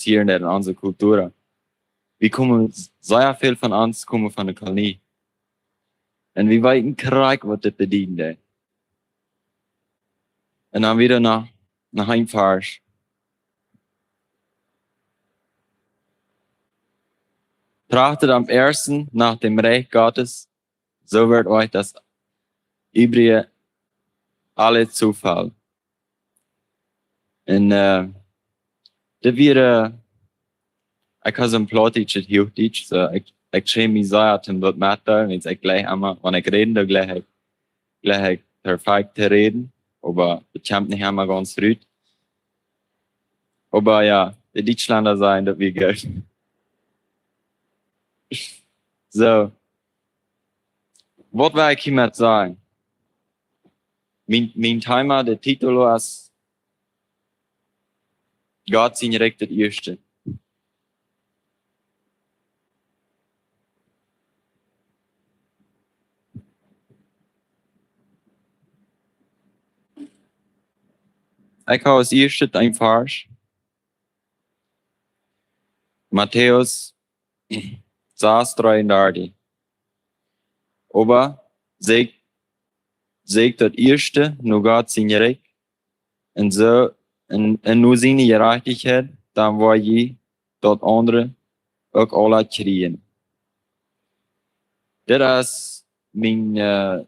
hier in unserer Kultur. Wir kommen sehr viel von uns kommen von der Kolonie. Und wir weten Krieg, was das bedient. Und dann wieder nach Heimfahrt. Trachtet am ersten nach dem Reich Gottes, so wird euch das Übrige alle zufallen. Und das wird, ich habe so ein Plottisch, das Hochdeutsch, so ich schreibe mich sehr zum Wort Mathe, wenn ich gleich einmal, wenn ich rede, gleich perfekt reden, aber das kommt nicht einmal ganz gut. Aber ja, die Deutschländer sagen, dass wir gut. So. Was will ich hiermit sagen? Mein Thema, der Titel ist Gott sein Recht das Erste. Ich habe als erstes ein Vers. Matthäus 6,33. Aber sagt das Erste, nur Gott sein Recht, und so, und nur seine Gerechtigkeit, dann war je das andere auch alle kriegen. Das ist mein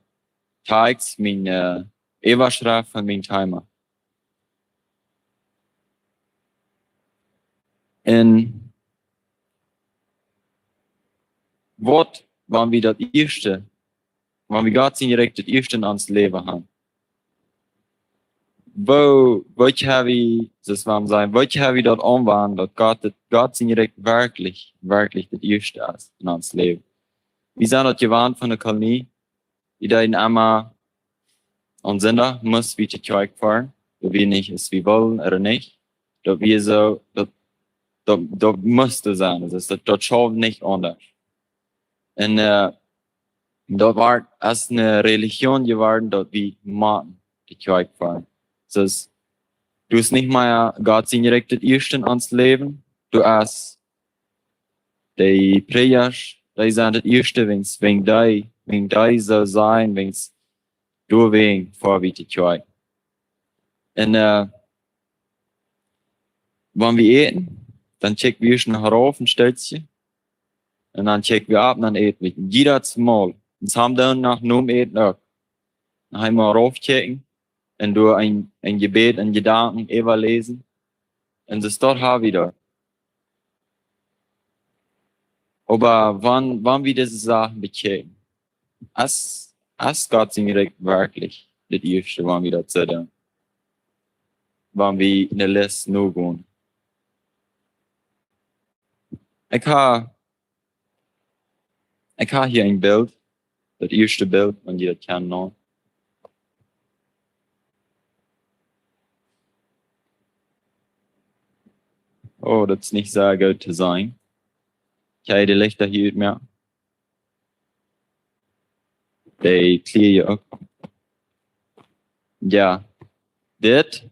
Text, meine Überschrift von meinem Thema. Und was, wenn wir das Erste, wenn wir Gott sein Recht das Erste ans Leben haben? Wo haben wir, das wollen sagen, wo haben wir dort anwenden, dass Gott sein Recht wirklich das Erste ist in ans Leben? Wir sind das gewarnt von der Kolonie, die da in einmal an Sender muss wie die Kirche fahren, dass wir nicht es wie wollen oder nicht, dass wir so, das musste sein, das schaut nicht anders. Und dort war es eine Religion geworden, dort wir machen, die Kirche fahren. Das heißt, du hast nicht mehr Gott sein Recht das Erste ans Leben, du hast die Prayers, die sind das Erste, wenn die so sein, wenn es du wegen vor wie die Kirche. Und wenn wir eten, dann checken wir schon herauf ein Stelzchen. Und dann checken wir ab, dann eten wir. Jeder Mal. Und haben dann nach nur Eten auch. Dann haben wir raufchecken. Und durch ein Gebet, ein Gedanken, lesen. Und das dort haben wir dort. Aber wann wir diese Sachen bechecken, als Gott sein Recht wirklich das Erste, wann wir das sagen. Wann wir in der Liste nur gehen. Ich habe hier ein Bild, das erste Bild, wenn ihr das kennt noch. Oh, das ist nicht sehr gut zu sein. Ich habe die Lichter hier nicht mehr. Die clear auch. Ja, das.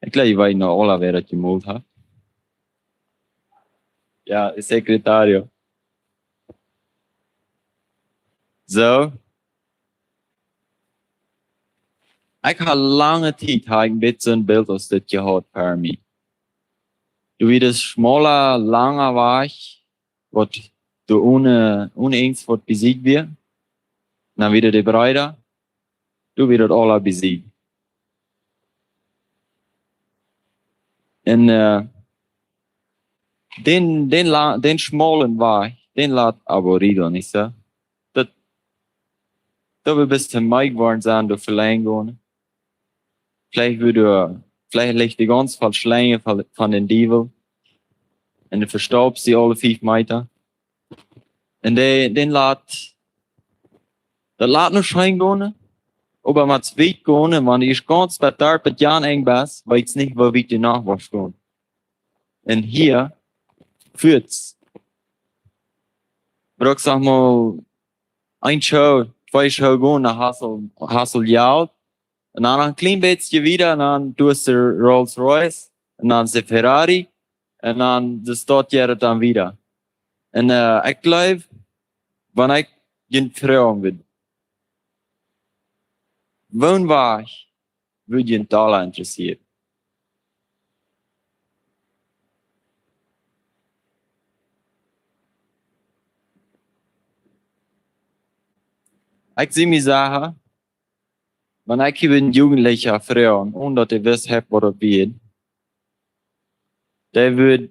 Ich glaube, ich weiß noch alle, wer das gemalt hat. Ja, der Sekretär. So. Ich habe lange Zeit ein bisschen Bild aus das gehabt für mich. Du wirst schmaler, langer Weg, was du ohne Angst wird besiegt wird. Dann wieder die breiter. Du wirst alle besiegt. Und den schmalen Weg, den lässt aber Riegel, nicht so? Da wir bis zum Mai geworden sein, du verlängern. Vielleicht liegt die ganz falsche Länge von den Teufel. Und du verstaubst sie alle 5 Meter. Und das lässt noch schön gehen. Aber wenn es weit gehen, wenn ich ganz bei der bei Jan eng bist, weiß nicht, wo weit die Nachwurf gehen. Und hier führt's. Aber ich sag mal, ein Show, 2 Show gehen, dann hast du Geld. Und dann ein klein bisschen wieder, und dann tust du Rolls Royce, und dann ist der Ferrari, En dan de stad je het dan wieder. En ik geloof, wanneer ik geen vrouw wil, woonwaar wil je een taal interesseren. Ik zie me zeggen, wanneer ik een jugendliche vrouw, omdat ik wist heb wat ik wil,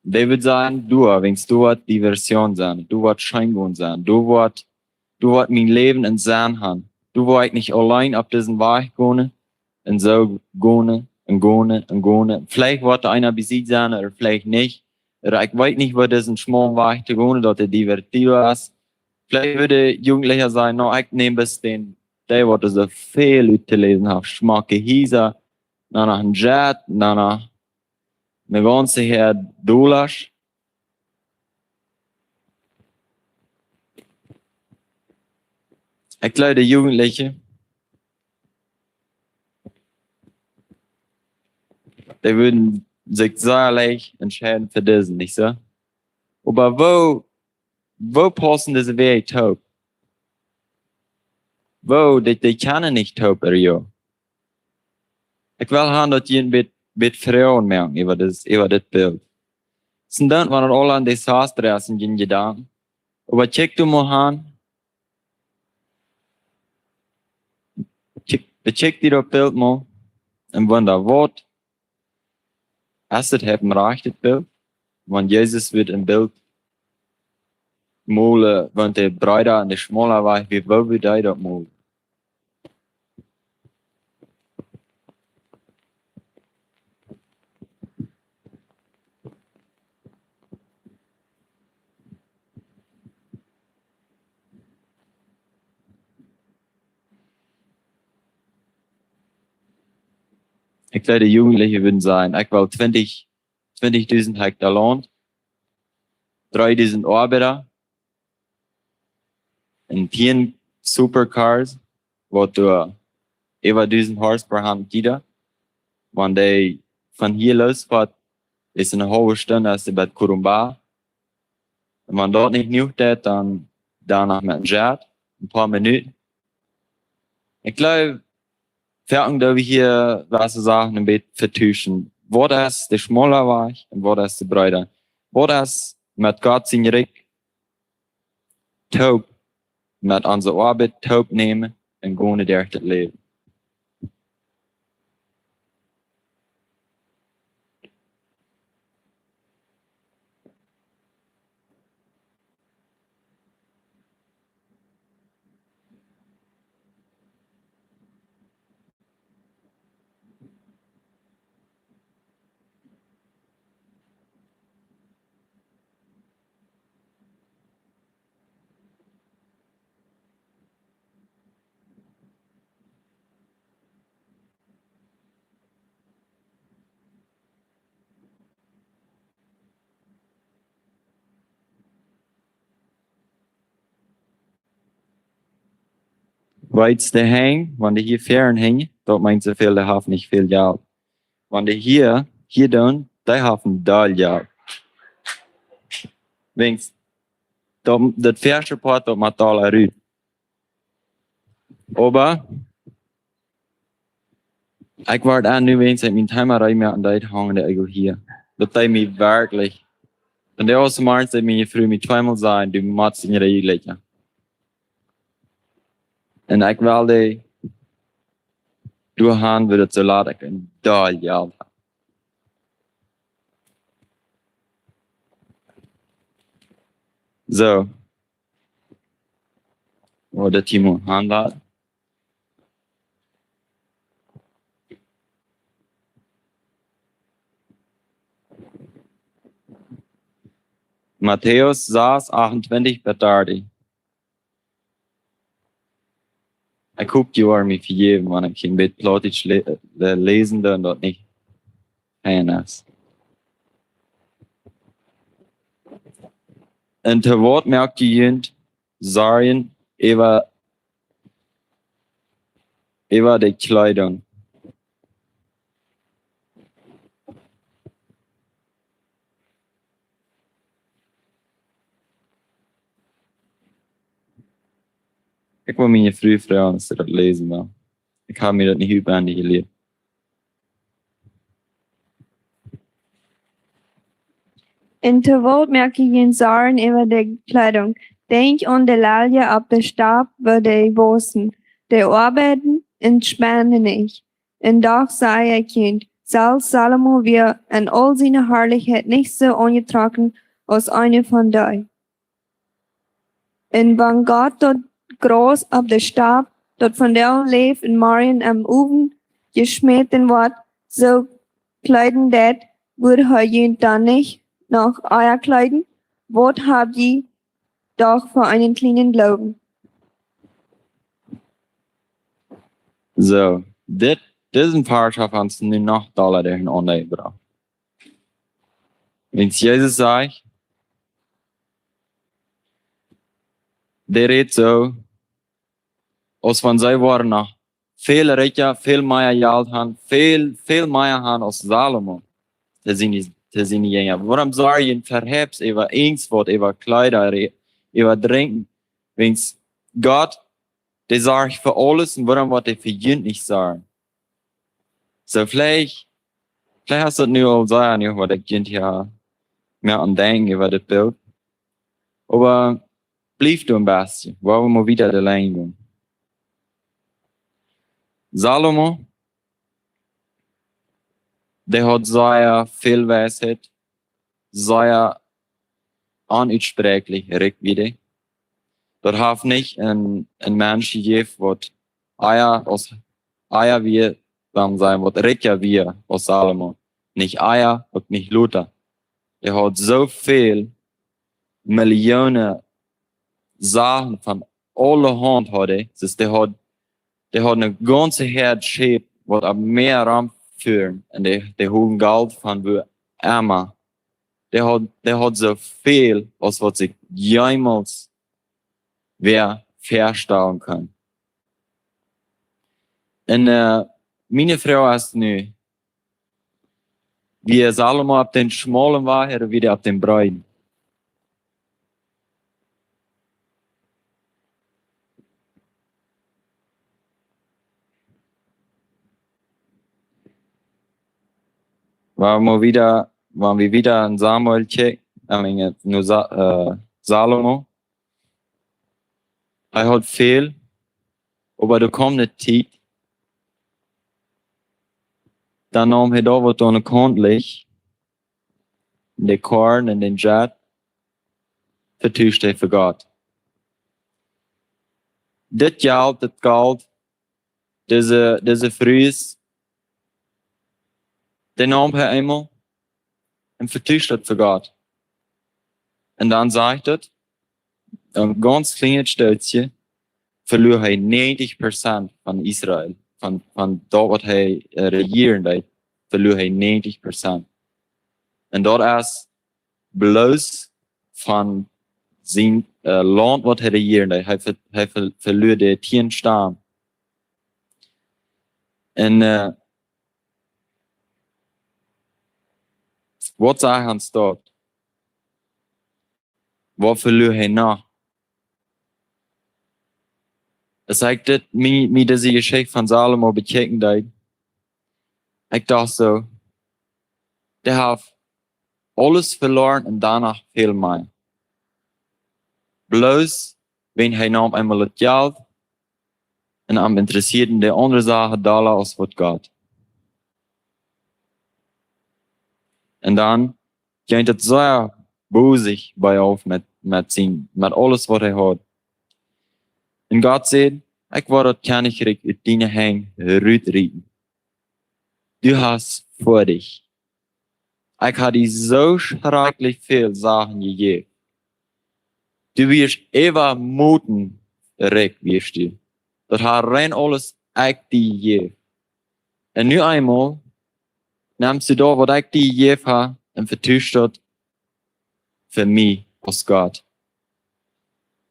die wird sagen, du wat diversion zijn, du wat scheinbaar zijn, du wat mijn leven in zijn hand. Du wo ik nicht allein auf diesen Weg gehen und so gehen und gehen und gehen. Vielleicht wird einer besiegt sein oder vielleicht nicht. Oder ich weiß nicht, wo diesen schmalen Weg zu gehen, dass er divertiert ist. Vielleicht würde Jugendlicher sein, no, ich nehme bis den, der wird so viel Leute gelesen haben. Schmacke Hieser, dann nach einem Jet, dann nach eine ganze Her Dollars. Ich glaube, die Jugendlichen, die würden sich sehr leicht entscheiden für diesen, nicht so? Aber wo passen diese Wege taub? Wo, die kennen nicht taub, ja. Ich will haben, dass ihr mit Frauen merken, über das Bild. Sind dann, wenn alle an Desaster ist, in den Gedanken. Aber check du mal an, check dir das Bild mal, und wenn da Wort, hast du ein rechtes Bild, wenn Jesus wird im Bild, mole, wenn der breiter und der schmaler war, wie wo wir da das mole? Ich glaube, die Jugendlichen würden sagen, ich will 20.000 Hektar Land, 3.000 Arbeiter, und 10 Supercars, wo du über 1.000 Horsepower haben, jeder. Wenn die von hier losfährt, ist eine halbe Stunde, als sie bei Kurumba. Und wenn dort nicht genug ist, dann danach mit dem Jet, ein paar Minuten. Ich glaube, Fertig, da wir hier, was zu sagen, ein bisschen vertuschen. Wo das der schmaler war und wo das der breiter. Wo das mit Gott sein Rick taub, mit unserer Arbeit taub nehmen und gehen durch das Leben. Weits der Hang, wenn die hier fern hängen, dort meint sie viel, der haben nicht viel Geld. Wenn die hier dann, die haben da Geld. Wenigstens, das erste Part, dort macht alle rüt. Aber, ich warte an, nu wenigstens mijn timerij meer aan dat hangen, der Ego hier. Dat deed me werkelijk. Und der aus dem Markt, der mir früh mit zweimal sagen, du machst in der Iglesia. Und ich will die, du haben wird so laut, ich kann da ja. So. Oder Timo handelt. Matthäus saß 28 Betardi. Ich gucke die Ohren mich für jeden, wenn ich in Bett Plotitsch lesen und dort nicht eines. Und der Wort merkt die Jünd, Sarien, über die Kleidung. Ik wil mijn vriend vragen als ze dat lezen, maar ik heb me dat niet uitwendig geleerd. In Terwald merke ich in Sorgen über die Kleidung. Denk an die Lalje auf der Stab über die Bossen. Die arbeiten und spannen nicht. Und doch sei er Kind, selbst Salomo wir in all seiner Herrlichkeit nicht so angetragen als eine von dir. Und wenn Gott dort groß auf der Stab, dort von der lebt in Marien am Oven geschmeten wird, so kleiden det, würde er ihn dann nicht noch euer kleiden? Was habt ihr doch für einen kleinen Glauben? So, dit is een Parasha van ze nu nog dollar tegen ondergebracht. Wens Jezus zei, der redt zo, als van zij waren nog veel rijker, veel meer geld haben, veel meer haben als Salomo. Das sind die Jünger. Warum soll ich verhebs über irgendwas, über Kleider, über Trinken? Wenn's Gott, der sagt für alles und warum wird er für jeden nicht sagen? So, vielleicht hast du das nur sagen, ja, was ich hier mehr an denken über das Bild. Aber bleib du ein bisschen, wollen wir wieder allein gehen. Salomo, der hat sehr viel Weisheit, sehr unuitsprechlich, recht wieder. Dat hat nicht ein Mensch gegeben, was Eier wir dann sein, was reicher wir aus Salomo. Nicht Eier und nicht Luther. Der hat so viel Millionen Sachen von aller Hand hatte, der hat eine ganze Herd Schäb, was ab mehr Raum führen, und der hohen Geld von wo Emma. Der hat so viel, als was ich jemals wer verstauen kann. Und meine Frau ist nu, wie Salomo auf den Schmalen war, oder wieder auf den Breiten. Wenn wir wieder in Samuel checken, Salomo, er hat viel, aber da kommt eine Zeit, dann nahm er da, was an der Kant liegt, in den Korn, in den Jet, vertuscht er für Gott. Das Geld, diese Frühs, den nahm er einmal und vertuscht das für Gott. Und dann sagt er, ein ganz kleines Städtchen, verlor er 90% von Israel. Von dort, was er regieren deed, verlor er 90%. Und dort ist bloß von sein Land, was er regieren deed, er verlor die 10 Stamm. Und was sagt uns dort? Was verlor er noch? Es sagt das, mir diese Geschichte von Salomo bekeken deed. Ich dachte so, der hat alles verloren und danach viel mehr. Bloß, wenn er nahm einmal das Geld und am interessierten der andere Sache Dollar als was Gott. Und dann geht es sehr bosig bei auf mit alles, was er hat. Und Gott sagt, ich war das Königreich in deine Hände rüberrieten. Du hast vor dich. Ich habe dir so schrecklich viel Sachen gegeben. Du wirst immer muten, recht wirst du. Das hat rein alles ich dir gegeben. Und nu einmal nimmst du da, was ich dir gegeben habe, und vertuscht das für mich aus Gott.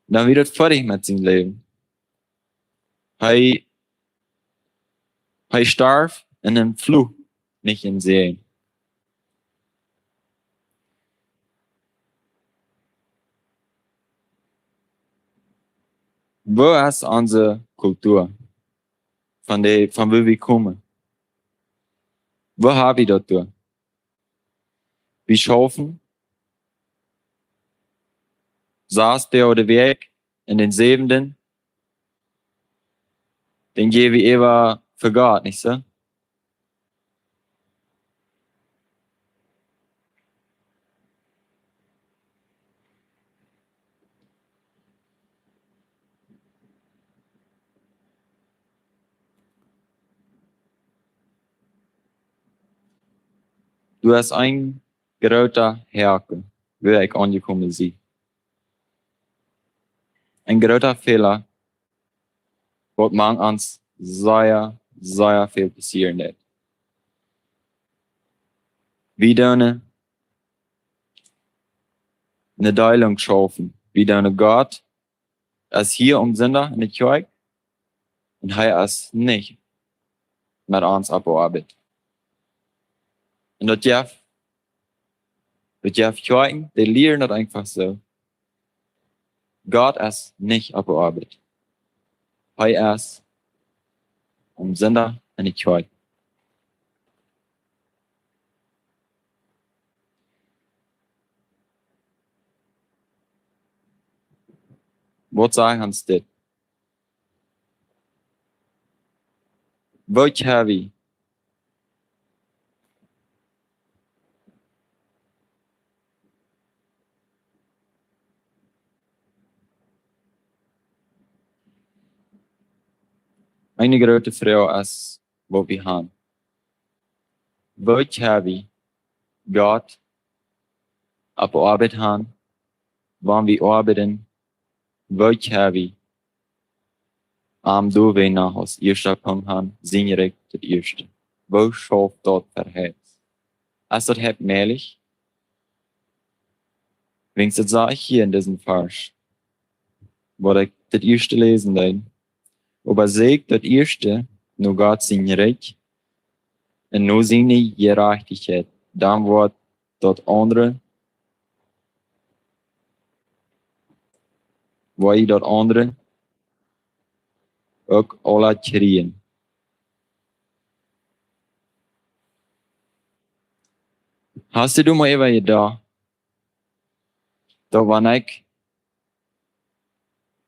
Und dann wird es fertig mit seinem Leben. Er starb in einem Fluch, nicht in Seen. Wo ist unsere Kultur? Von wo wir kommen? Wo haben wir das durch? Wir schaffen, saß der oder Weg in den Siebenten, den gehen wir immer für Gott, nicht so? Du hast ein großer Haken, wo ich angekommen bin. Ein großer Fehler, was man uns sehr, sehr viel passieren wird. Wir dürfen eine Teilung schaffen. Wir dürfen Gott als hier um Sünder in der Kirche und er ist nicht mit uns abgearbeitet. Und das darf Kirchen, die lehren das einfach so. Gott ist nicht abgearbeitet. Er ist um Sünder in der Kirche. Was sagen uns das? Was haben wir? Eine große Frage ist, was wir haben. Was haben wir Gott auf Arbeit haben, wann wir arbeiten? Was haben wir am Duwe nach aus erster Punkt haben, singerig das erste. Wo schafft dort verhält? Als das hebt mählich, wenigstens sage ich hier in diesem Vers, wo ich das erste lesen will. Aber sagt das erste, nur Gott singerig, und nur seine Gerechtigkeit. Dann wird das andere, wo ich das andere auch alle kriegen. Hast du mal eben gedacht, da war ich,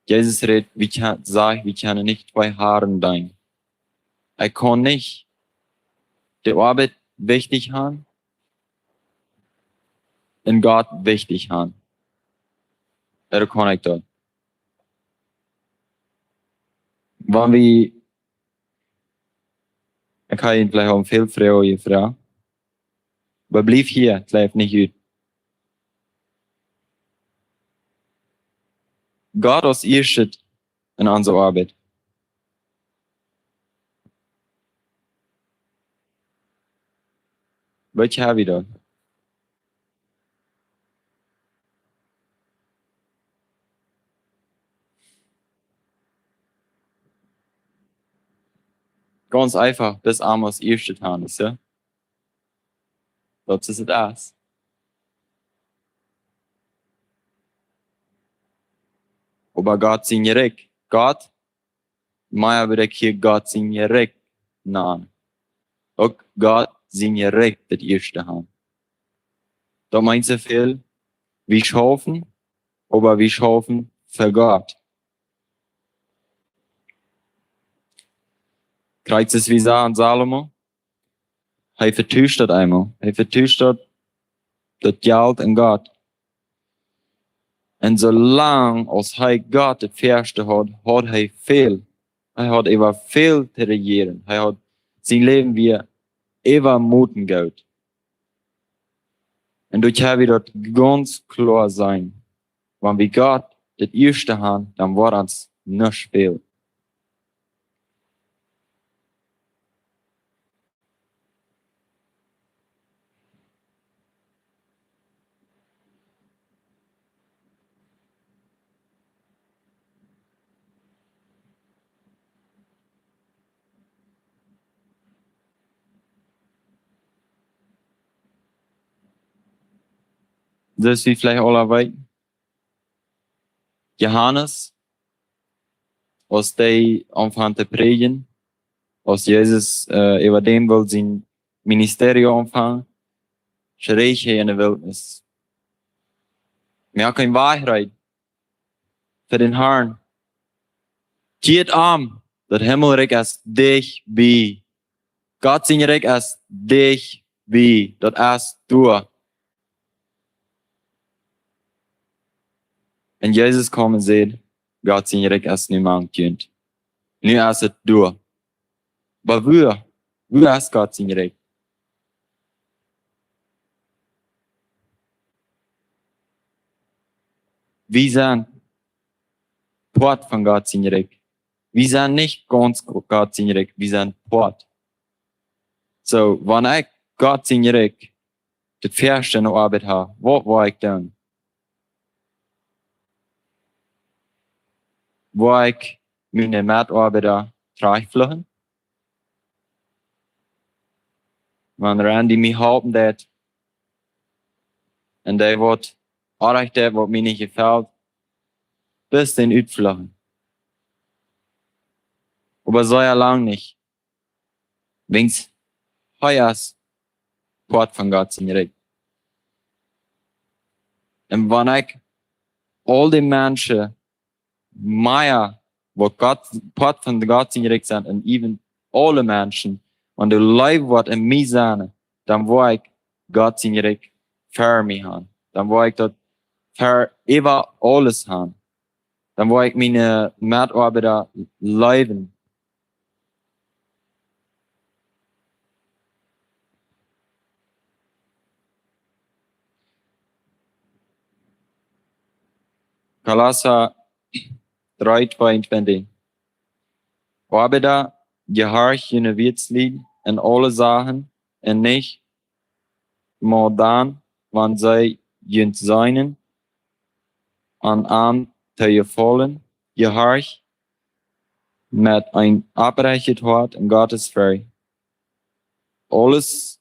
Jesus redet, wir können nicht zwei Haaren dein. Ich kann nicht die Arbeit wichtig haben und Gott wichtig haben. Er kann ich das. Wenn wir, ich kann ihn vielleicht auch viel früher gefragt, aber blieb hier, bleib nicht gut. Gott ist erstes in unserer Arbeit. Was haben wir da? Ganz einfach, das Amos erstes haben, ist ja? Das ist das. Aber Gott sind direkt. Gott, Maya würde ich hier Gott sind direkt nahen. Auch Gott sind direkt das erste haben. Da meint sie viel, wir schaffen, aber wir schaffen für Gott. Kriegt es wie sagen Salomo? Er vertuscht das einmal. Er vertuscht das Geld in Gott. Und solange als er Gott das Erste hat, hat er viel. Er hat immer viel zu regieren. Er hat sein Leben wie immer Muten gehabt. Und durch haben wir dort ganz klar sein. Wenn wir Gott das Erste haben, dann war uns nicht viel. Das ist wie vielleicht alle weit. Johannes als die anfangen te predigen, als Jezus über dem will sein Ministerium anfangen, schreie ich in der Wildnis. Wir haben keine Wahrheit für den Herrn. Keert am, dat Himmelrijk is dichtbij. Gott zijn Rijk is dichtbij. Dat is du. En Jezus kwam en zei, Gott zijn Rijk is nu mankend. Nu is het du. Maar wie is Gott zijn Rijk? Wir sind Port von Gott sein Rijk. Wir sind nicht ganz Gott sein Rijk, wir sind Port. So, wenn ich Gott sein Rijk das Verste in der Arbeit habe, was war ich dann? War ich meine Mitarbeiter terugvluchten? Wenn Randy mich helpen dat en die wordt aardig dat wat mij niet gefällt, bis den uitvluchten. Aber so ja lang nicht. Wings heuers Port von Gott sein Rijk. Und wenn ich all die Menschen mehr, wo Gott, Port von Gott sein Rijk sind, und even alle Menschen, wenn du live wird in mir sein, dann will ich Gott sein Rijk für mich haben. Dann will ich dort für immer alles haben. Dann will ich meine Mitarbeiter leben. Kolosser 3:22. Arbeiter, gehorcht jullie Wirtslied in alle Sachen en nicht maar dan, wann zij junt zijn aan te gevallen, gehorcht met een oprecht hart en Gottes vrij. Alles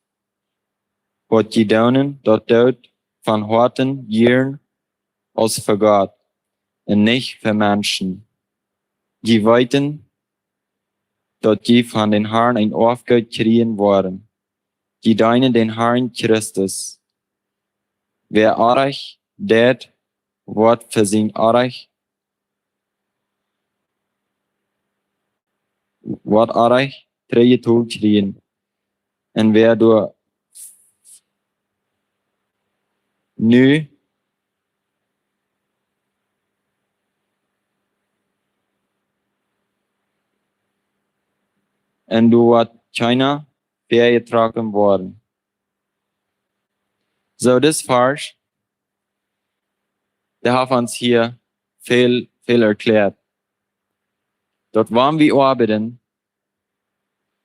wat je doen, dat doet van harten gern als voor God en niet voor mensen. Je weten dat je van den Herrn een Aufgabe kriegen worden. Je dienen den Herrn Christus. Wer arg dat wordt voor zijn arg, wordt arg treje toe kriegen. En wer door nu en door wat China vergetragen worden. So, das Vers, der hat uns hier viel erklärt. Dort waren wir arbeiten,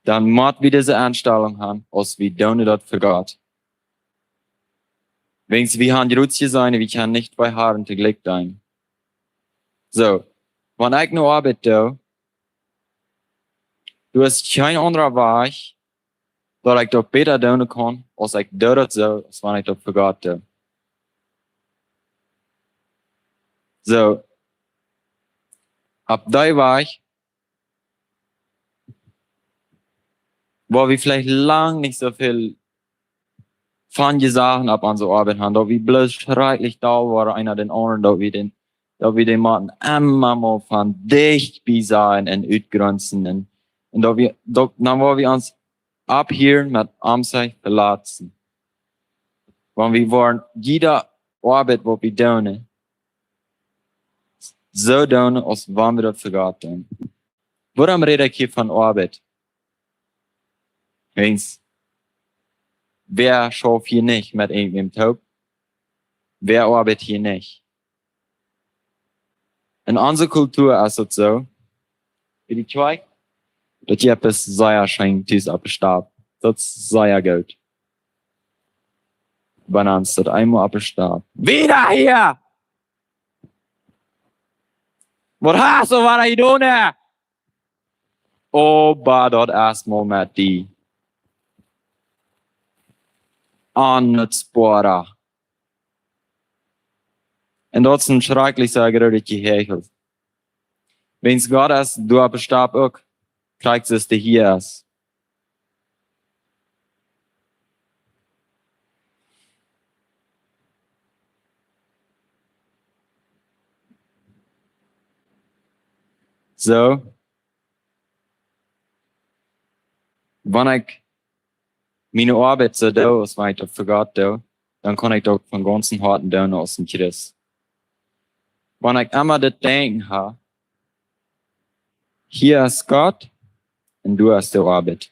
dann muss wir diese Einstellung haben, als wir tun das für Gott. Wenn wir haben die Rutsch sein, wir können nicht bei Haaren tegelijk sein. So, wenn ich nur arbeite, du hast kein anderer Weg, dat ik dat beter doen kan, als ik doe dat zo, als wanneer ik dat voor God doe. So, op die Weg, wo wir vielleicht lang nicht so viel von die Sachen ab an so Arbeit haben, da wir bloß schrecklich da waren, einer den anderen, da wir den Mann immer mal von dicht bei sein und uitgrenzen und dann wo wir uns ab hier mit Amtszeit verlassen. Wenn wir wollen, jede Arbeit, wo wir tun, so tun, als wann wir das für Gott tun. Warum rede ich hier von Arbeit? Eins, wer schafft hier nicht mit irgendeinem Taub? Wer arbeitet hier nicht? In unserer Kultur ist es so, wie die zwei, dat je etwas sehr schön tust abgestorben. Das ist sehr gut. Wenn uns das einmal abgestorben. Wieder hier! Was hast du, was ich tun? Aber dort erstmal mit die Annutzbare. Und dort sind schrecklich sehr gerührte Gehegel. Wenn's Gott ist, du op Stab auch, kriegst es dir hier ist. So, wenn ich meine Arbeit so doe, als wenn ich das für Gott doe, dann kann ich doch von ganzen Herzen tun aus dem Christ. Wenn ich immer das Denken habe, hier ist Gott und du hast die Arbeit,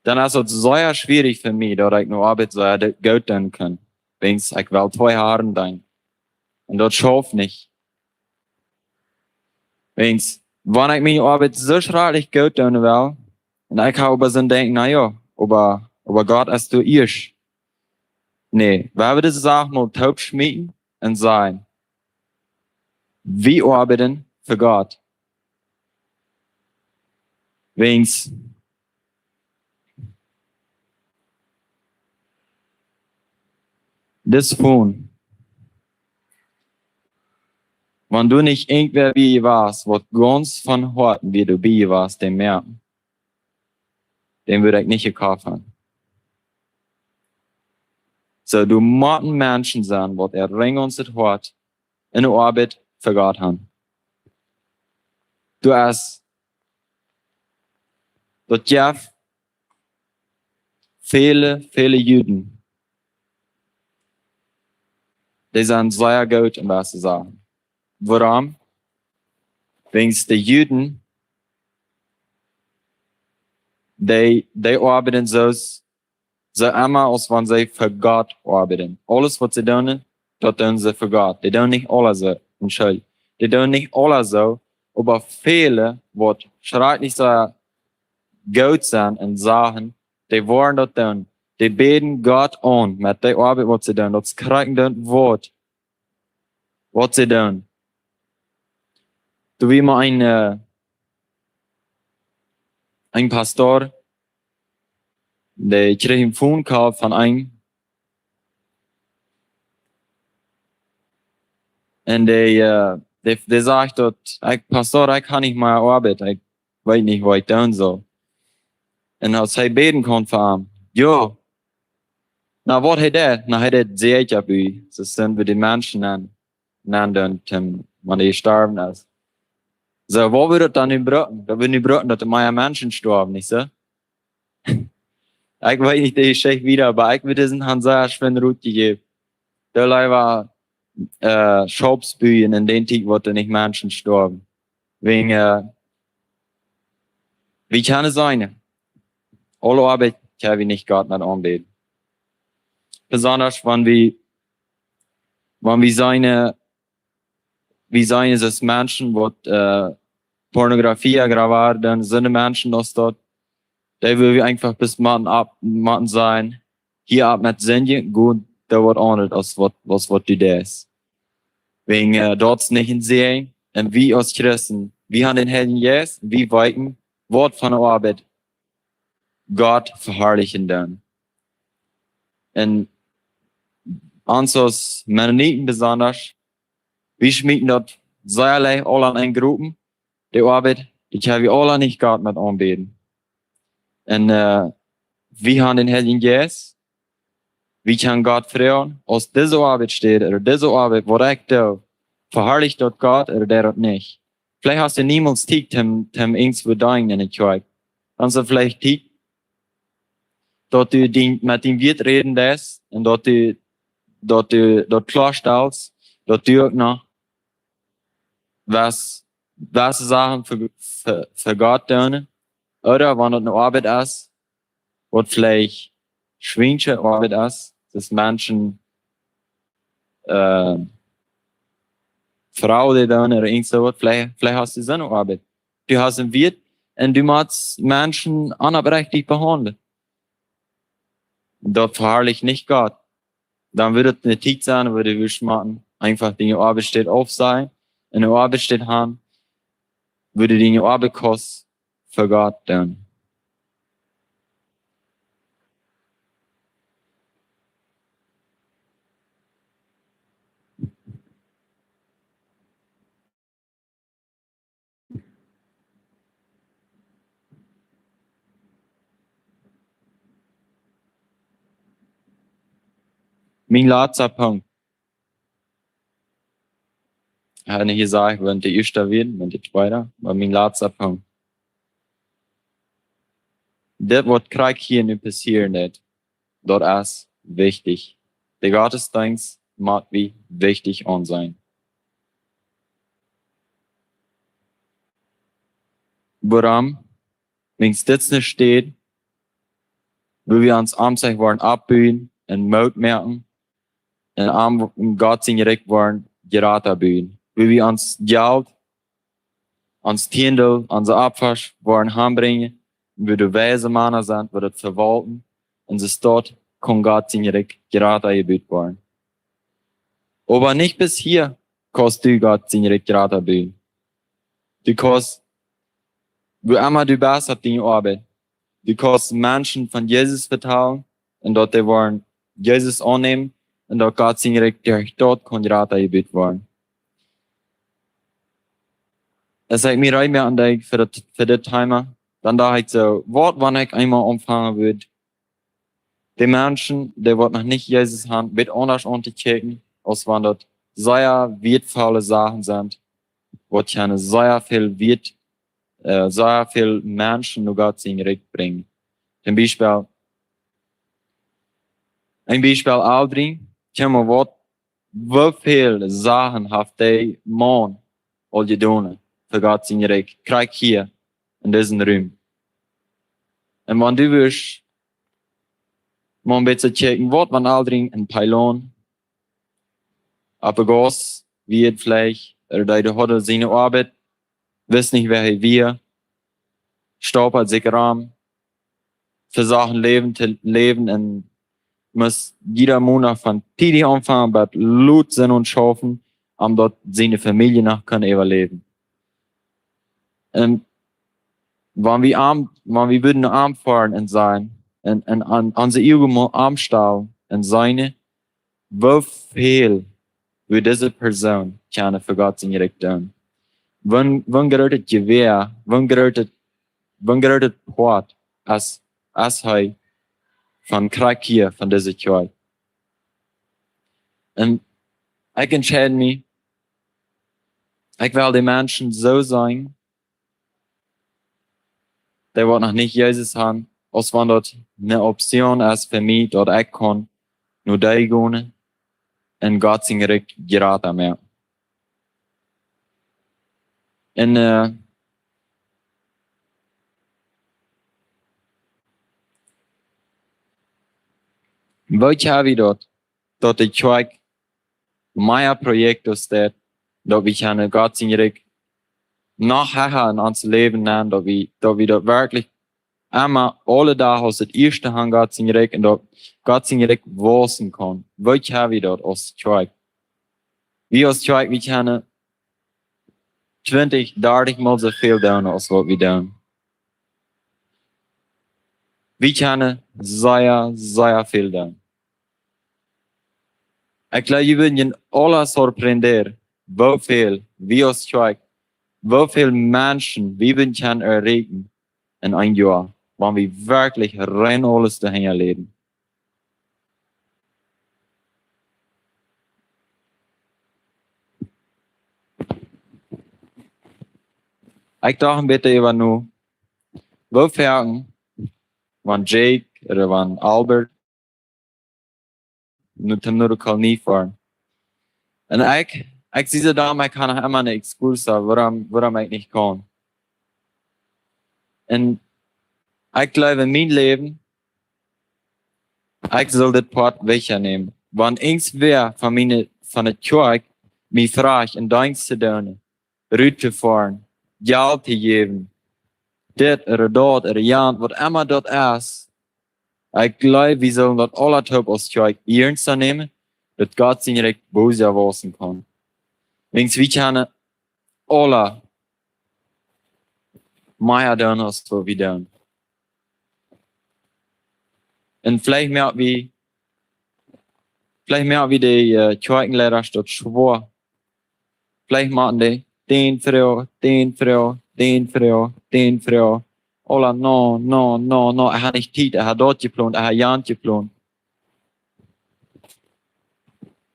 dann ist es sehr schwierig für mich, dass ich nur Arbeit so gut tun kann. Wenn ich will 2 Jahren denken. Und das schafft nicht. Wenn ich meine Arbeit so schrecklich gut tun will, und ich habe über so denken, naja, aber Gott ist du irsch. Nee, wir haben diese Sache mal taub schmieden und sagen, wir arbeiten für Gott. Wenn's das tun, wenn du nicht irgendwer wie ich warst, was ganz von Horten, wie du wie warst, den merken, den würde ich nicht gekauft haben. So, du musst Menschen sein, was ring uns das Hort in der Arbeit für Gott haben. Du hast, dort Jeff, viele Juden, die sind sehr gut in was zu sagen. Warum? Wegen die Juden, die arbeiten so immer, als wenn sie für Gott arbeiten. Alles, was sie tun, das tun sie für Gott. Die tun nicht alle so, entschuldigt. Die tun nicht alle so, aber viele, was schrecklich so gut sind und sagen, die wollen das tun. Die beten Gott an mit der Arbeit, was sie tun. Das kriegen das Wort, was sie tun. Du wie mal ein Pastor, der kriegt einen Phone Call von einem, und der sagt dort, Pastor, ich kann nicht mehr arbeiten, ich weiß nicht, was ich tun soll. Und als er beten kann für ihn, ja, na, was hat er? Na, hat er sehr ja bei, so sind wir die Menschen nennen, wenn die sterben ist. So, wo wird das dann in Brücken? Da würden die Brücken, dass mehr Menschen sterben, nicht so? Ich weiß nicht, die Geschichte wieder, aber ich würde diesen Hans sehr schön Route gegeben. Der war Schopsbühen in den Tag, wo da nicht Menschen sterben. Wegen, wie kann es sein? Alle Arbeit kann ich nicht Gott nicht anbeten. Besonders, wenn wir seine es Menschen, die Pornografie gravar, dann sind Menschen, das dort, da will wir einfach bis Matten sein, hier ab mit Sünde, gut, da wird ordnet, als was du das. Wegen dort nicht in sehen, und wie als Christen, wir haben den Helden Jesus, wie weiten, Wort von der Arbeit, Gott verherrlichen dann. Und uns als Mennoniten besonders, wir schmieden dort zweierlei alle an einen Gruppen, die Arbeit, die können wir alle nicht Gott mit anbeten. Und wir haben den Helden Jesus, wie kann Gott freuen, aus dieser Arbeit steht, oder diese Arbeit, wo ich da, verherrlicht dort Gott, oder der dort nicht. Vielleicht hast du niemals Tieg, dem irgendwo dein in der Kirche. Dann hast du vielleicht Tieg, dort du mit dem Wirt reden lässt, und dort klarstellst, dort du auch noch, was Sachen für Gott tun, oder wenn es eine Arbeit ist, was vielleicht schwingende Arbeit ist, dass Menschen, Frau, die dann, oder irgend so was, vielleicht hast du so eine Arbeit. Du hast einen Wirt, und du machst Menschen unabrechtig behandeln. Dort verherrlicht nicht Gott. Dann würde es eine Zeit sein, wo du willst machen, einfach die Arbeit steht auf sein, in der Arbeit steht haben, würde die Arbeit kosten für Gott dann. Mijn laatste punt. Ik heb niet gezegd, want de eerste weer, want de tweede, maar mijn laatste punt. Dit wat krijg hier nu passieren net, dat is wichtig. De godsdienst moet wie wichtig aan zijn. Waarom? Wenn es dit nicht steht, wo wir uns amtlich wollen abbühen und Mut merken und am Gott sein Recht wollen gerade abbühen. Wo wir uns Geld, uns Tiendel, unser Abwasch wollen heimbringen, wo die weise Männer sind, wo das verwalten und es dort kann Gott sein Recht gerade abbühen wollen. Aber nicht bis hier kannst du Gott sein Recht gerade abbühen. Du kannst wo immer du bist auf deine Arbeit. Du kannst Menschen von Jesus vertrauen und dort die wollen Jesus annehmen und dort Gott sein Recht dort kann gerade gebeten werden. Es sagt mir rein mehr an dich für das Thema. Dann dachte ich so, was, wenn ich einmal umfangen würde? Die Menschen, die noch nicht Jesus haben, wird anders unterchecken, als wenn dort sehr wertvolle Sachen sind, wo keine sehr viel sehr viele Menschen nur Gott sein Recht bringen. Ein Beispiel Aldrin, schau mal, wie viele Sachen hat der Mann all getan für Gott sein Recht? Krieg hier in diesem Raum. Und wenn du willst, mal ein bisschen checken, was man Aldrin ein Pylon, aber Gott wird vielleicht, oder der hat seine Arbeit, weiß nicht, wer wir, stolpert sich ran, versuchen leben und muss jeder Monat von Tidi anfangen, bei Blut sind und schaffen, um dort seine Familie noch können überleben. Und wenn wir würden arm fahren und sein, und an unsere irgendwo arm stellen und seine, wie viel würde diese Person gerne für Gott sein Recht tun? Wenn gerät Gewehr, wenn gerät Port, als er von Krieg hier, von dieser Zeit. Und ich entscheide mich, ich will die Menschen so sein, die noch nicht Jesus haben, als wenn dort eine Option ist für mich, dort ich kann nur da gehen und Gott sein Recht gerade mehr. Und wat heb je dat ik kijk, mijn project is dat we gaan Gott sein Recht nachher in ons Leben nehmen, dat we dat wirklich immer alle Tage als het eerste haben Gott sein Recht und dat Gott sein Recht wissen kann. Wat heb je dat als kijk? Wie als kijk, we gaan 20, 30 Mal so viel tun, als wat we doen. We gaan sehr, sehr viel tun. Ik glaube, je wil je alle sorprender, hoeveel, wie als kijk, hoeveel Menschen wir können erreichen in ein Jahr, wenn wir wirklich rein alles dahin leben. Ich dachte bitte über nur, wo fragen, wann Jake oder wann Albert nur kann nie fahren. Und ich sehe da, ich kann immer eine Exkurs haben, warum ich nicht kann. Und ich glaube, in meinem Leben, ich soll das Part wegnehmen. Wenn irgendwer von der Kirche mich fragt, in Dienst zu tun, Rüte zu fahren, Geld zu geben, dit oder dort oder ja, was immer dort ist, ich glaube, wir sollen das alle Top aus Kirche ernst nehmen, dass Gott sein Recht böse erweisen kann. Wenn wir können alle mehr tun, als wir tun. Und vielleicht merken wir die Kirchenlehrer statt schwor. Vielleicht machen die den Frau. Ola, no, er hat nicht Zeit, er hat dort geplant, er hat Jan geplant.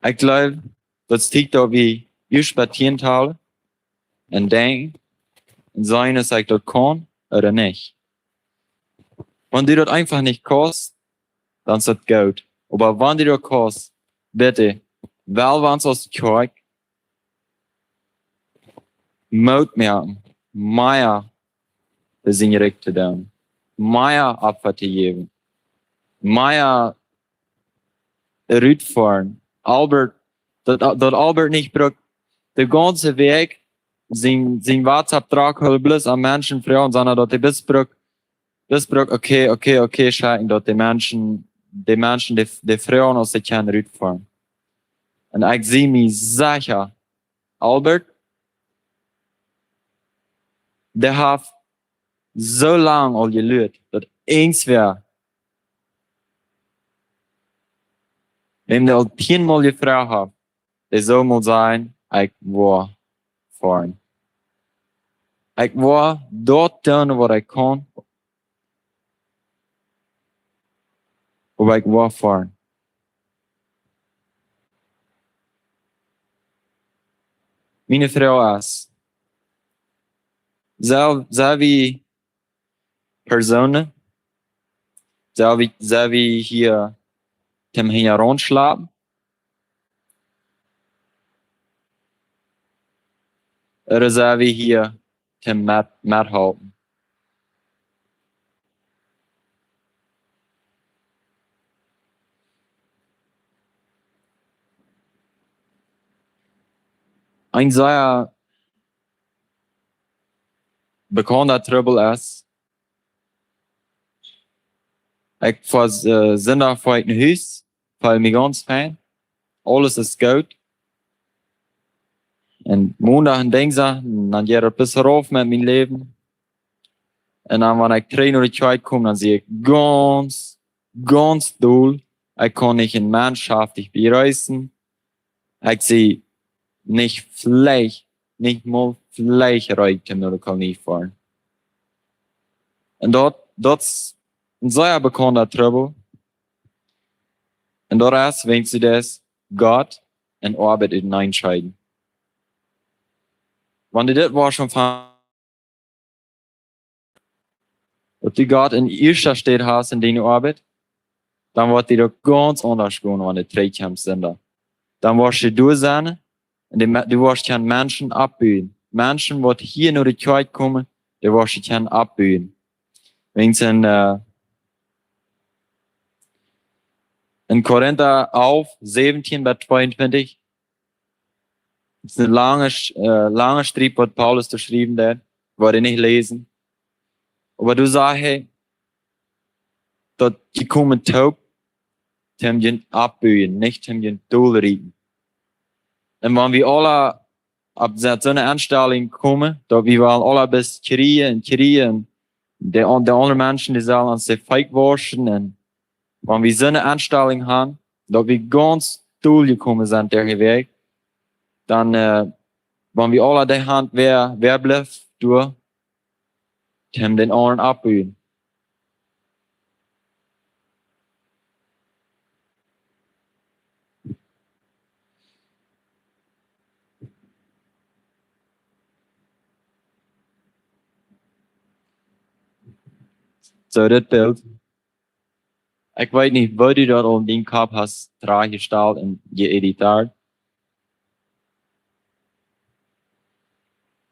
Ik geloof dat stiekt dat we juist bij 10 talen en denken en zijn als ik dat kan oder nicht. Wenn du das einfach nicht kannst, dann ist das gut. Aber wenn du das kannst, bitte, wel wenn es aus der Kirche, Mut merken, mehr besingerig zu doen, mehr Opfer zu geben, mehr Rütfahren. Albert, dat Albert nicht braucht, den ganzen Weg, sein WhatsApp-Trag bloß an Menschen fragen, sondern dass er bis braucht, okay, schauen, dass die Menschen, die Frauen aus der Kern Rütfahren. Und ich sehe mich sicher, Albert, der hat so lange al gelüht, dass eins wäre, wenn der al 10-mal gefragt hat, der soll mal sein, ich war fahren. Ich war dort tun, was ich kann, aber ich war fahren. Meine Frau ist, so wie Personen, so wie hier dem Heron schlafen, oder so wie hier dem Matt halten. Ein sehr bekannter Trouble ist, ich war Sonntag vor ein Haus, weil mir ganz fein, alles ist gut. Und Montag und Dienstag, dann geht er ein bisschen rauf mit meinem Leben. Und dann, wenn ich 3 oder 2 komme, dann sehe ich ganz doll, ich kann nicht in mannschaftlich bereisen. Ich sehe nicht mal Fleisch reichen oder kann nicht fahren. Und dort ist ein sehr bekannter Trouble. Und dort ist, wenn sie das, Gott und Arbeit entscheiden. Wenn du das war schon von, dass du Gott in erster Stelle hast in deiner Arbeit, dann wird dir doch ganz anders gehen, wenn du 3 Camps sind. Dann wirst du durch sein und du wirst keinen Menschen abbauen. Menschen, die hier nur die Kirche kommen, die wirst du keinen abbauen. Wenn es in Korinther auf 17 bei 22, das ist eine lange Strip, was Paulus geschrieben hat, wollte ich nicht lesen. Aber du sagst, hey, dass die kommen taub, die den abbauen, nicht den Doel rieten. Und wenn wir alle ab so einer Anstellung kommen, dass wir alle bis kriegen, die anderen Menschen, die sollen uns die Feig waschen, und wenn wir so eine Anstellung haben, dass wir ganz doll gekommen sind, der Weg, dann, wenn wir alle die Hand, wer bleibt, durch, die haben den anderen abbauen. So, das Bild. Ich weiß nicht, wo du dort auf den Kopf hast, dargestellt und geeditiert.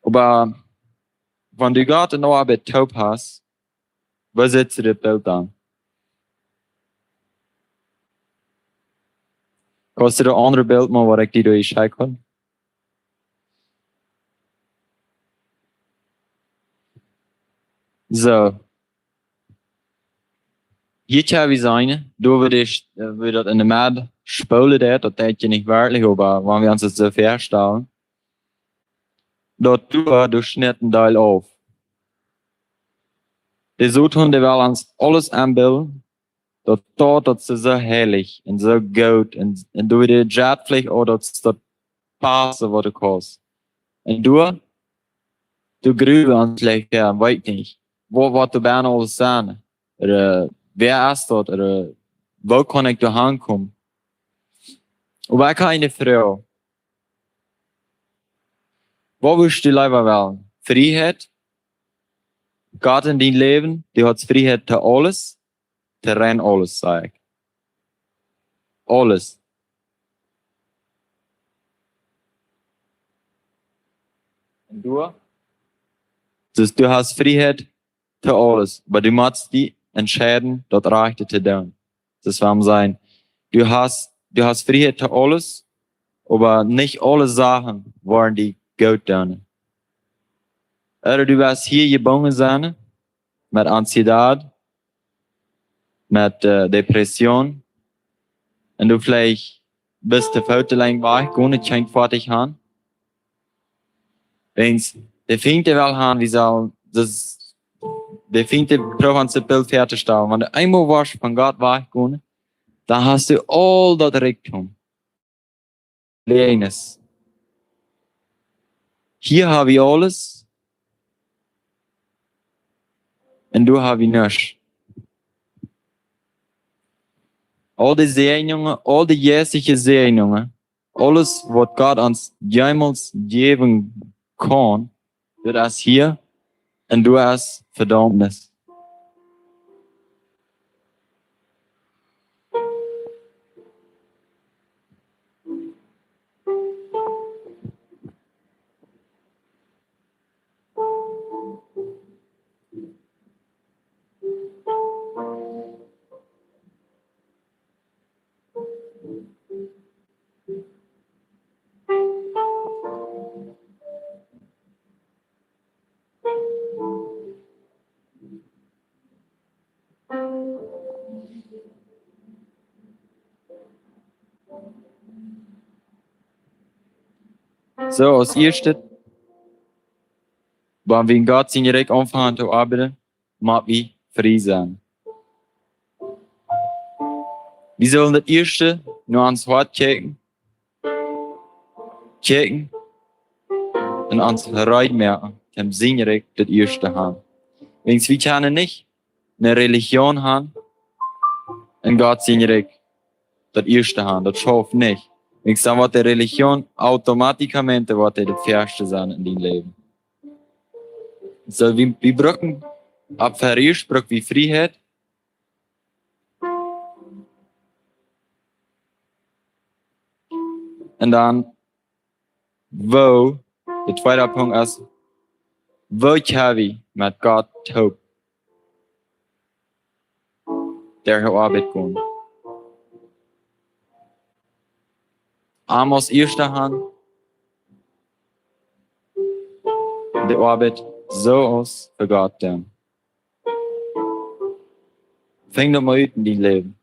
Aber wenn du gerade eine Arbeit taub hast, wo setzt du das Bild an? Kannst du das andere Bild mal, was ich dir durchschauen kann? So. Hier kann wir sein, du würdest das in der Mad spolen, das hätte ich nicht wirklich, aber wenn wir uns das so vorstellen, dort du schnitt einen Teil auf. Die so tun, die will uns alles anbilden, das ist so herrlich und so gut und du die Jetpflicht oder das passen, was du kannst. Und du grübelst uns vielleicht, ja, weiß nicht, was du gerne alles sagen, oder wer ist dort, oder wo kann ich da hinkommen? Aber ich habe eine Frage. Was willst du lieber wählen? Freiheit? Gott in dein Leben, du hast Freiheit zu alles, zu rein alles, sag ich. Alles. Und du? Dus du hast Freiheit zu alles, aber du musst die entscheiden, das Rechte zu tun. Das wird sein. Du hast Freiheit zu alles, aber nicht alle Sachen wollen die gut tun. Oder du wirst hier gebunden sein, mit Ansiedad, mit Depression, und du vielleicht bist der Foto lang weg, gar nicht schenkt fertig haben. Wenn's der Finte will haben, wie soll das, der Finte probieren zu Bild fertigstellen. Wenn du einmal warst von Gott weggehen, dann hast du all das Reichtum. Leines. Hier habe ich alles, und du habe ich nichts. All die Segnungen, all die jährlichen Segnungen, alles, was Gott uns jemals geben kann, wird es hier und du hast Verdammnis. So, als erstes, wenn wir in Gott sind direkt anfangen zu arbeiten, mag wir frei sein. Wir sollen das erste nur ans Wort checken und ans Rein merken, dem Sinn direkt das erste haben. Wenn wir können nicht eine Religion haben, und Gott sind direkt das erste haben, das schafft nicht. Wenn ich sage, die Religion automatikamente wird das erste sein in deinem Leben. So, wir brauchen ab erst brauchen wir Freiheit. Und dann, wo, der zweite Punkt ist, wo habe ich mit Gott hoop? Der Arbeit kommt. Amos erste Hand, die Arbeit so aus für Gott tun. Fäng doch mal an in dein Leben.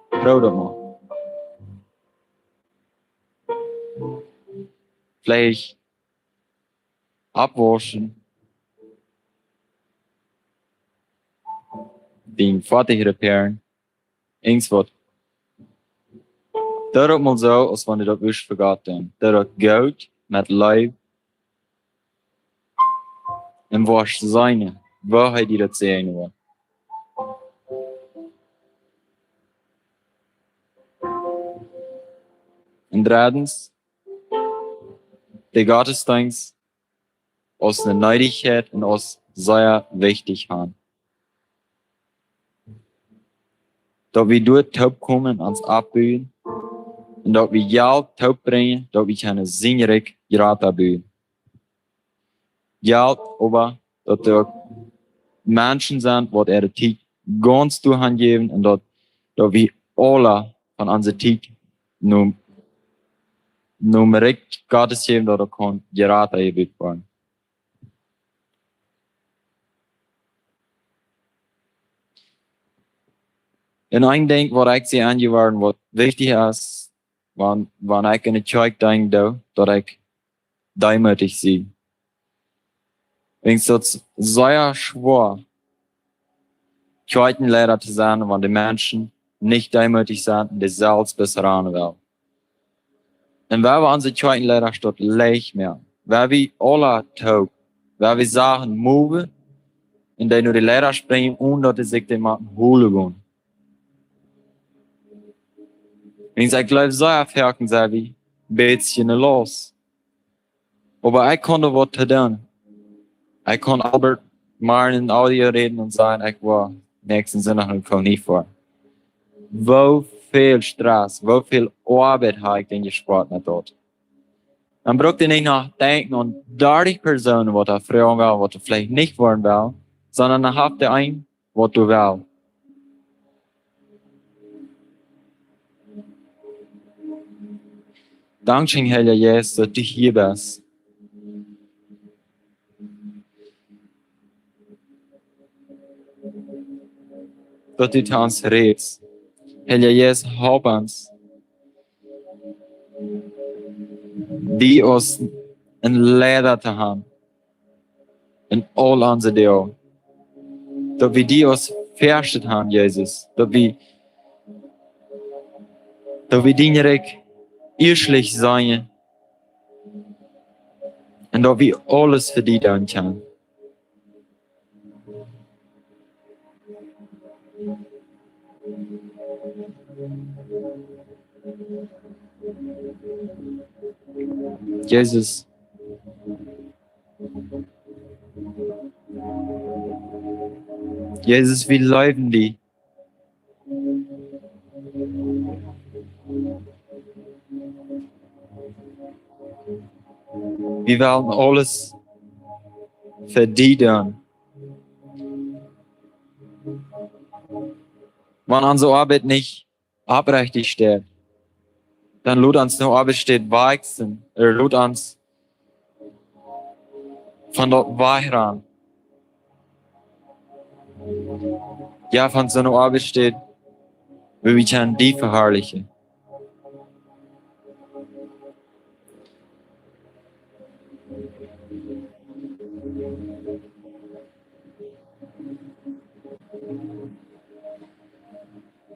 Trau doch mal. Vielleicht abwaschen, den fertig reparieren, irgendwas. Das ist mal so, als wenn du das willst für Gott tun. Das ist Geld mit Leib und was seine Wahrheit, die das sehen will. Und drittens, der Gottesdienst aus einer Neidigkeit und aus sehr wichtig haben. Da wir dort taub kommen ans Abbühen und da wir Geld taub bringen, da wir keine sinnrig gerade abbühen. Geld aber, dass da Menschen sind, die ihre Zeit ganz durchgeben und da wir alle von unserer Zeit nur recht Gottes geben, da kann gerade erlebt werden. Und ich denke, was ich sie angeworden, was wichtig ist, wenn ich in der Kirche denke, dass ich demütig sehe. Wenn es sehr schwer, Kirchenlehrer zu sein, wenn die Menschen nicht demütig sind und die selbst besser ran will. Und wenn wir unsere Kirchenlehrer statt leicht mehr, wenn wir alle taub, wenn wir Sachen move, in denen nur die Lehrer springen, ohne dass sie sich den Mann holen gehen. En ik blijf zo afhaken, zei hij, een beetje los. Maar ik kon er wat te doen. Ik kon Albert maar in audio reden en zeggen, ik was nächsten Sonntag een Kolonie voor. Hoeveel stress, hoeveel arbeid heb ik in gespart met dat? Dan brauchte ich nicht nachdenken an 30 Personen, was er fragen will, was er vielleicht nicht wollen will, sondern dann habt ihr ein, was du willst. Dankeschön, Herr Jesus, dass du hier bist. Dass du zu uns redest. Herr Jesus, help uns. Die uns een leider te haben. In all onze deel. Dat we die ons verstet haben, Jesus. Dat we die niet eerlijk zijn. En dat we alles voor die doen kunnen. Jesus. Jesus, wie leben die? Wir wollen alles für die tun. Wenn unsere Arbeit nicht aufrichtig steht, dann lut uns nur Arbeit steht wachsen, lut uns von dort weiter. Ja, von so einer Arbeit steht, wie wir können die verherrlichen.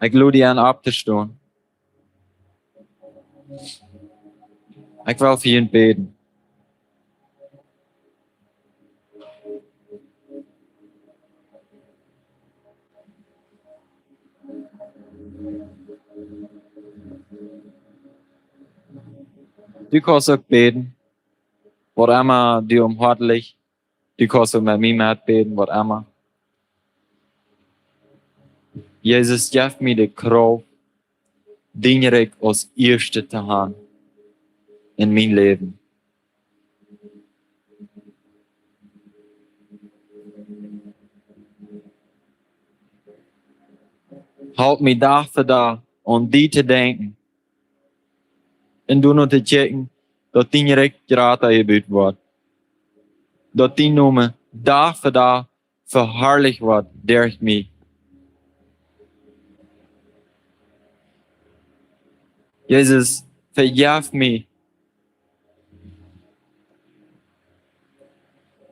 Ich lade dich an, abzustehen. Ich will für ihn beten. Du kannst auch beten, was immer du am Hart liegt. Du kannst auch mit mir mitbeten, was immer. Jesus, gib mir die Kraft, Dinge als Erste zu haben in mein Leben. Halt mich Tag für Tag an die zu denken. En du nog te checken dat die direct gratis aangebuurd wordt. Dat die noemen dag voor dag verherrlicht wordt door mij. Jezus, vergeef mij.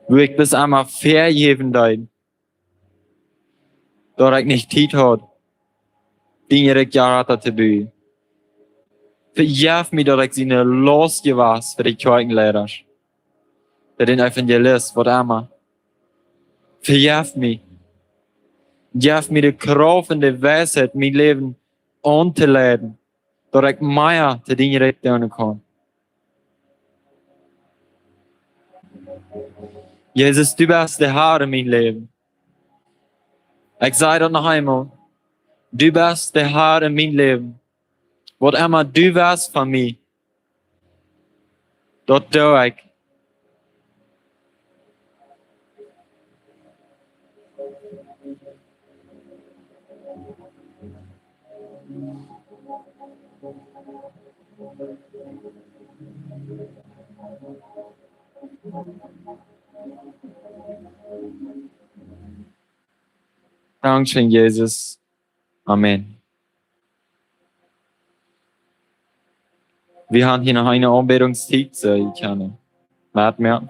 Hoe ik bis einmal vergeven deed. Dat ik niet tijd had. Die direct gratis te buien. Vergeef mij dat ik sie losje was voor die Kirchenleiders. Voor den Evangelist, wat immer. Vergeef mij. Geef mij de kracht en de wijsheid mijn leven aan te leiden. Dat ik meer te dingen recht doen kan. Jezus, du bist der Herr in mijn leven. Ik zei dat nog eenmaal. Du bist der Herr in mijn leven. Wat immer du wärst von mir, dort tue ich. Dankeschön, Jesus. Amen. Wir haben hier noch eine Anbetungszeit, ich kann mitmachen.